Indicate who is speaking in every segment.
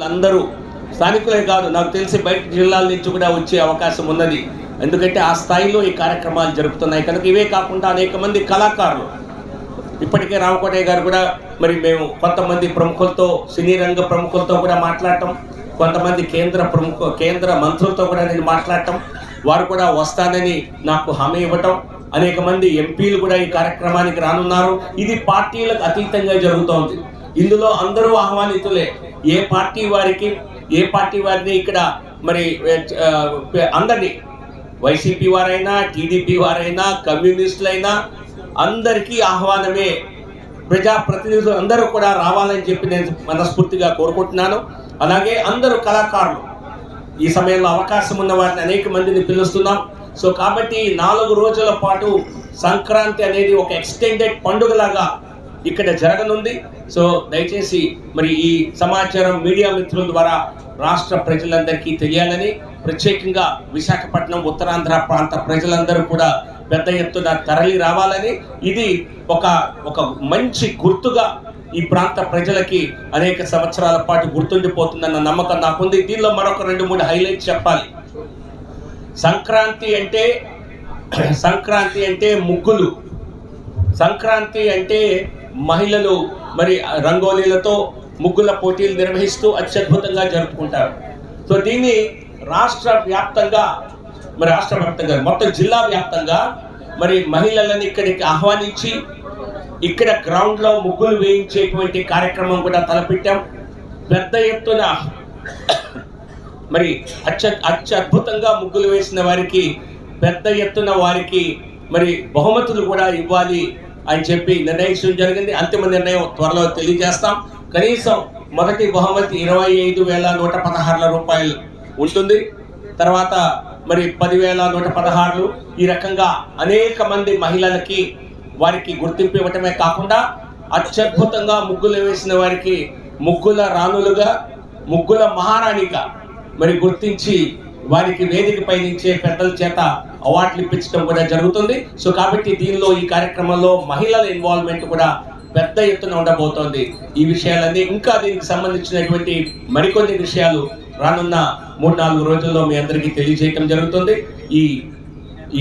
Speaker 1: అందరూ స్థానికులే కాదు, నాకు తెలిసి బయట జిల్లాల నుంచి కూడా వచ్చే అవకాశం ఉన్నది. ఎందుకంటే ఆ స్థాయిలో ఈ కార్యక్రమాలు జరుపుతున్నాయి కనుక. ఇవే కాకుండా అనేక మంది కళాకారులు, ఇప్పటికే రామకోటయ్య గారు కూడా మరి మేము కొంతమంది ప్రముఖులతో, సినీ రంగ ప్రముఖులతో కూడా మాట్లాడటం, కొంతమంది కేంద్ర మంత్రులతో కూడా నేను మాట్లాడటం, వారు కూడా వస్తానని నాకు హామీ ఇవ్వటం, అనేక మంది ఎంపీలు కూడా ఈ కార్యక్రమానికి రానున్నారు. ఇది పార్టీలకు అతీతంగా జరుగుతోంది. ఇందులో అందరూ ఆహ్వానితులే. ఏ పార్టీ వారిని ఇక్కడ మరి అందరినీ, వైసీపీ వారైనా, టీడీపీ వారైనా, కమ్యూనిస్టులైనా అందరికీ ఆహ్వానమే. ప్రజాప్రతినిధులు అందరూ కూడా రావాలని చెప్పి నేను మనస్ఫూర్తిగా కోరుకుంటున్నాను. అలాగే అందరూ కళాకారులు, ఈ సమయంలో అవకాశం ఉన్న వారిని అనేక మందిని పిలుస్తున్నాం. సో కాబట్టి 4 రోజుల పాటు సంక్రాంతి అనేది ఒక ఎక్స్టెండెడ్ పండుగలాగా ఇక్కడ జరగనుంది. సో దయచేసి మరి ఈ సమాచారం మీడియా మిత్రుల ద్వారా రాష్ట్ర ప్రజలందరికీ తెలియాలని, ప్రత్యేకంగా విశాఖపట్నం, ఉత్తరాంధ్ర ప్రాంత ప్రజలందరూ కూడా పెద్ద ఎత్తున తరలి రావాలని, ఇది ఒక మంచి గుర్తుగా ఈ ప్రాంత ప్రజలకి అనేక సంవత్సరాల పాటు గుర్తుండిపోతుందన్న నమ్మకం నాకుంది. దీనిలో మరొక 2-3 హైలైట్స్ చెప్పాలి. సంక్రాంతి అంటే ముగ్గులు, సంక్రాంతి అంటే మహిళలు మరి రంగోలీలతో ముగ్గుల పోటీలు నిర్వహిస్తూ అత్యద్భుతంగా జరుపుకుంటారు. సో దీన్ని రాష్ట్ర వ్యాప్తంగా మొత్తం జిల్లా వ్యాప్తంగా మరి మహిళలను ఇక్కడికి ఆహ్వానించి ఇక్కడ గ్రౌండ్లో ముగ్గులు వేయించేటువంటి కార్యక్రమం కూడా తలపెట్టాం. పెద్ద ఎత్తున మరి అత్యద్భుతంగా ముగ్గులు వేసిన వారికి పెద్ద ఎత్తున వారికి మరి బహుమతులు కూడా ఇవ్వాలి అని చెప్పి నిర్ణయించడం జరిగింది. అంతిమ నిర్ణయం త్వరలో తెలియజేస్తాం. కనీసం మొదటి బహుమతి 25,116 రూపాయలు ఉంటుంది. తర్వాత మరి 10,116. ఈ రకంగా అనేక మంది మహిళలకి వారికి గుర్తింపు ఇవ్వటమే కాకుండా అత్యద్భుతంగా ముగ్గులు వేసిన వారికి ముగ్గుల రాణులుగా, ముగ్గుల మహారాణిగా మరి గుర్తించి వారికి వేదికపై నుంచే పెద్దల చేత అవార్డులు ఇప్పించడం కూడా జరుగుతుంది. సో కాబట్టి దీనిలో, ఈ కార్యక్రమంలో మహిళల ఇన్వాల్వ్మెంట్ కూడా పెద్ద ఎత్తున ఉండబోతోంది. ఈ విషయాలన్నీ, ఇంకా దీనికి సంబంధించినటువంటి మరికొన్ని విషయాలు రానున్న 3-4 రోజుల్లో మీ అందరికీ తెలియజేయడం జరుగుతుంది.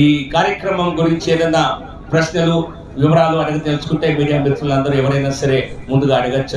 Speaker 1: ఈ కార్యక్రమం గురించి ఏదైనా ప్రశ్నలు, వివరాలు అడిగి తెలుసుకుంటే మీడియా మిత్రులందరూ ఎవరైనా సరే ముందుగా అడగచ్చు.